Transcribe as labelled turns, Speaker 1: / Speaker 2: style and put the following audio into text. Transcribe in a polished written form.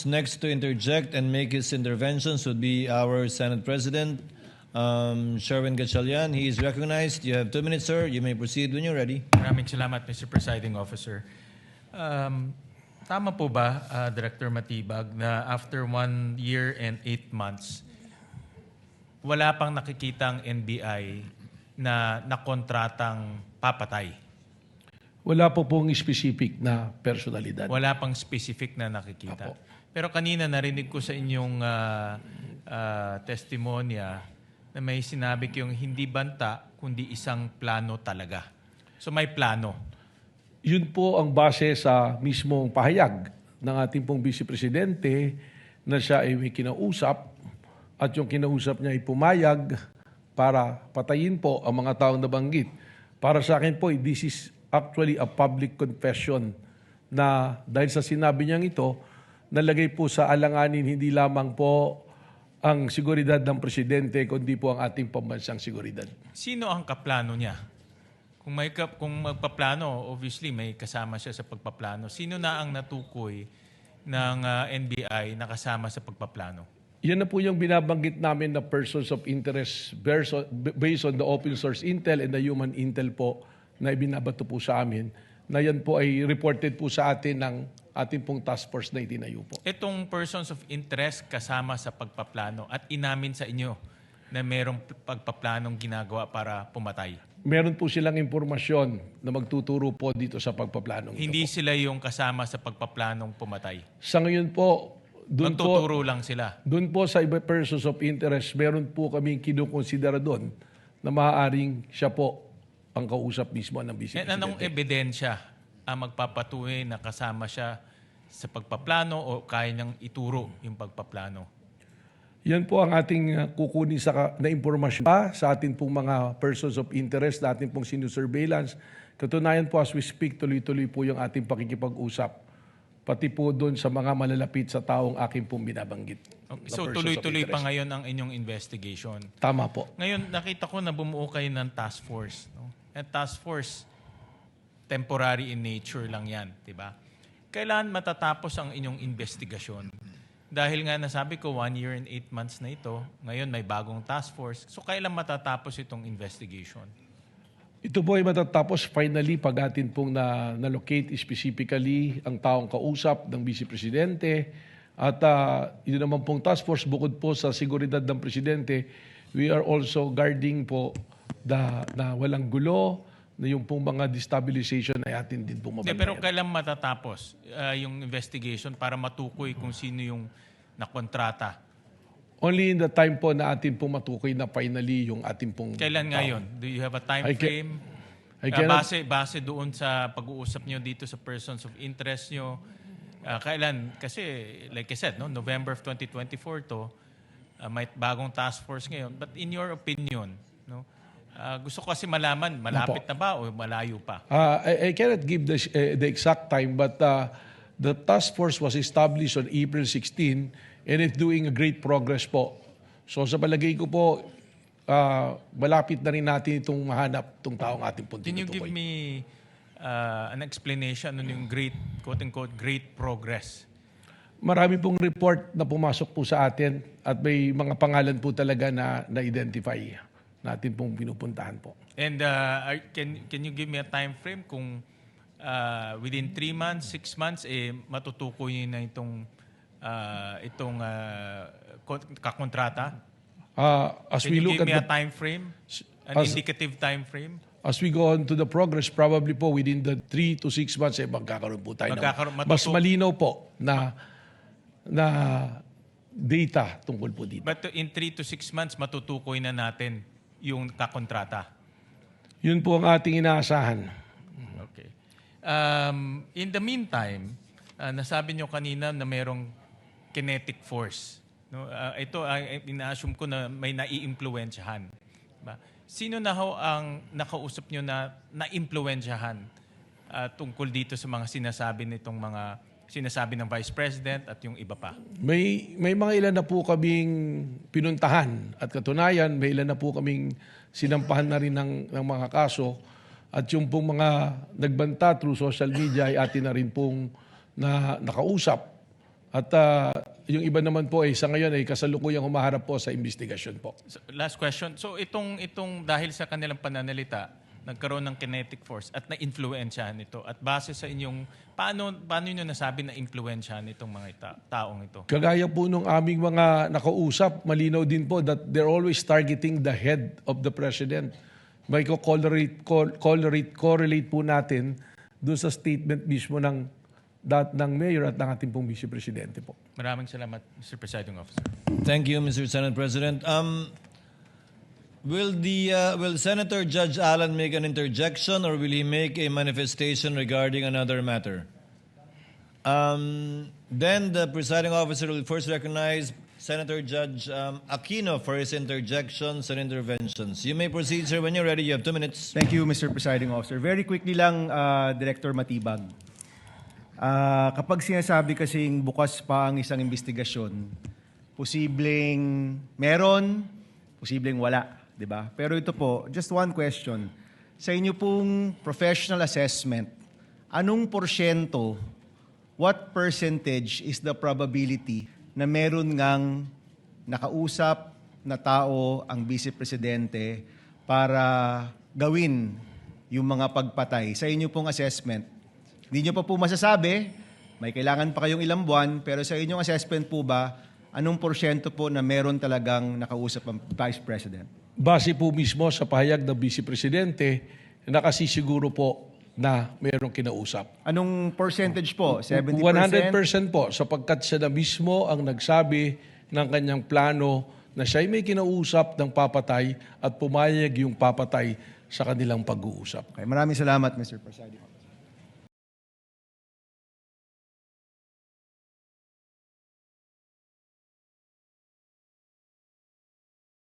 Speaker 1: Next to interject and make his interventions would be our Senate President, Sherwin Gatchalian. He is recognized. You have 2 minutes, sir. You may proceed when you're ready.
Speaker 2: Maraming salamat, Mr. Presiding Officer. Tama po ba, Director Matibag, na after 1 year and 8 months, wala pang nakikitang NBI na nakontratang papatay?
Speaker 3: Wala po pong specific na personalidad.
Speaker 2: Wala pang specific na nakikita.
Speaker 3: Apo.
Speaker 2: Pero kanina narinig ko sa inyong testimonya na may sinabi kayong hindi banta, kundi isang plano talaga. So may plano.
Speaker 3: Yun po ang base sa mismong pahayag ng ating pong Vice Presidente na siya ay may kinausap at yung kinausap niya ay pumayag para patayin po ang mga taong nabanggit. Para sa akin po, this is actually a public confession na dahil sa sinabi niyang ito, nalagay po sa alanganin hindi lamang po ang seguridad ng Presidente, kundi po ang ating pambansang seguridad.
Speaker 2: Sino ang kaplano niya? Kung magpaplano, obviously may kasama siya sa pagpaplano. Sino na ang natukoy ng NBI na kasama sa pagpaplano?
Speaker 3: Yan na po yung binabanggit namin na persons of interest based on the open source intel and the human intel po na ibinabato po sa amin, na yan po ay reported po sa atin ng ating pong task force na itinayo po.
Speaker 2: Itong persons of interest kasama sa pagpaplano at inamin sa inyo na merong pagpaplanong ginagawa para pumatay.
Speaker 3: Meron po silang impormasyon na magtuturo po dito sa pagpaplanong ito
Speaker 2: Hindi
Speaker 3: po.
Speaker 2: sila yung kasama sa pagpaplanong pumatay.
Speaker 3: Sa ngayon po,
Speaker 2: Magtuturo lang sila.
Speaker 3: doon po sa iba persons of interest, meron po kaming kinukonsidera doon na maaaring siya po ang kausap mismo ng Vice Presidente.
Speaker 2: Anong ebidensya ang magpapatunay na kasama siya sa pagpaplano o kaya niyang ituro yung pagpaplano?
Speaker 3: Yan po ang ating kukunin na impormasyon sa ating pong mga persons of interest na ating pong sinusurveillance. Katunayan po, as we speak, tuloy-tuloy po yung ating pakikipag-usap. Pati po doon sa mga malalapit sa taong aking pong binabanggit.
Speaker 2: Okay. So tuloy-tuloy pa ngayon ang inyong investigation.
Speaker 3: Tama po.
Speaker 2: Ngayon, nakita ko na bumuo kayo ng task force. No? And task force, temporary in nature lang yan. Diba? Kailan matatapos ang inyong investigasyon? Dahil nga nasabi ko, 1 year and 8 months na ito. Ngayon may bagong task force. So kailan matatapos itong investigation?
Speaker 3: Ito po ay matatapos finally pag atin pong na-locate specifically ang taong kausap ng Vice Presidente. At ito naman pong task force, bukod po sa seguridad ng Presidente, we are also guarding po na walang gulo, na yung pong mga destabilization ay atin din pong mabantayan.
Speaker 2: Pero kailan matatapos yung investigation para matukoy kung sino yung nakontrata?
Speaker 3: Only in the time po na atin pong matukoy na finally yung ating pong
Speaker 2: Kailan
Speaker 3: tao.
Speaker 2: ngayon? Do you have a time frame? Base doon sa pag-uusap nyo dito sa persons of interest nyo, kailan? Kasi, like I said, no, November of 2024 to, may bagong task force ngayon. But in your opinion, no, gusto ko kasi malaman, malapit na ba o malayo pa?
Speaker 3: I cannot give the exact time, but the task force was established on April 16 and it's doing a great progress po. So sa palagay ko po, malapit na rin natin itong mahanap itong taong ating pong
Speaker 2: Can you give
Speaker 3: tinutukoy.
Speaker 2: me an explanation ano yung great, quote-unquote, great progress?
Speaker 3: Marami pong report na pumasok po sa atin at may mga pangalan po talaga na na-identify natin pong pinupuntahan po.
Speaker 2: And can you give me a time frame kung within 3 months, 6 months, matutukoy na itong kakontrata?
Speaker 3: As
Speaker 2: Can
Speaker 3: we
Speaker 2: you
Speaker 3: look
Speaker 2: give me a
Speaker 3: at
Speaker 2: time frame? An indicative time frame?
Speaker 3: as we go on to the progress, probably po within the 3 to 6 months, magkakaroon po tayo ng mas malinaw po na data tungkol po dito.
Speaker 2: But in 3 to 6 months, matutukoy na natin yung kakontrata.
Speaker 3: Yun po ang ating inaasahan.
Speaker 2: Okay. In the meantime, nasabi nyo kanina na merong kinetic force. No? Ito, ina-assume ko na may nai-impluwensyahan. Diba? Sino na ho ang nakausap nyo na na-impluwensyahan tungkol dito sa mga sinasabi ng Vice President at yung iba pa?
Speaker 3: May mga ilan na po kaming pinuntahan at katunayan, may ilan na po kaming sinampahan na rin ng mga kaso at yung pong mga nagbanta through social media ay atin na rin pong nakausap At yung iba naman po sa ngayon ay kasalukuyang humaharap po sa investigasyon po.
Speaker 2: So, last question. So itong dahil sa kanilang pananalita, nagkaroon ng kinetic force at na-influensyahan ito. At base sa inyong, paano niyo nasabi na influensyahan itong mga taong ito?
Speaker 3: Kagaya po nung aming mga nakausap, malinaw din po that they're always targeting the head of the president. May correlate po natin doon sa statement mismo ng mayor at ng ating pong vice presidente po.
Speaker 2: Maraming salamat, Mr. Presiding Officer.
Speaker 1: Thank you, Mr. Senate President. Will Senator Judge Allen make an interjection or will he make a manifestation regarding another matter? Then the presiding officer will first recognize Senator Judge Aquino for his interjections and interventions. You may proceed, sir, when you're ready. You have 2 minutes.
Speaker 4: Thank you, Mr. Presiding Officer. Very quickly lang, Director Matibag. Kapag sinasabi kasing bukas pa ang isang investigasyon, posibleng meron, posibleng wala, di ba? Pero ito po, just one question. Sa inyo pong professional assessment, anong porsyento, what percentage is the probability na meron ngang nakausap na tao ang Vice Presidente para gawin yung mga pagpatay? Sa inyo pong assessment, hindi nyo pa po masasabi, may kailangan pa kayong ilang buwan, pero sa inyong assessment po ba, anong porsyento po na meron talagang nakausap ang Vice President?
Speaker 3: Base po mismo sa pahayag ng Vice Presidente, nakasisiguro po na mayroong kinausap.
Speaker 4: Anong percentage po? 70%?
Speaker 3: 100% po, sapagkat siya na mismo ang nagsabi ng kanyang plano na siya'y may kinausap ng papatay at pumayag yung papatay sa kanilang pag-uusap.
Speaker 4: Okay, maraming salamat, Mr. President.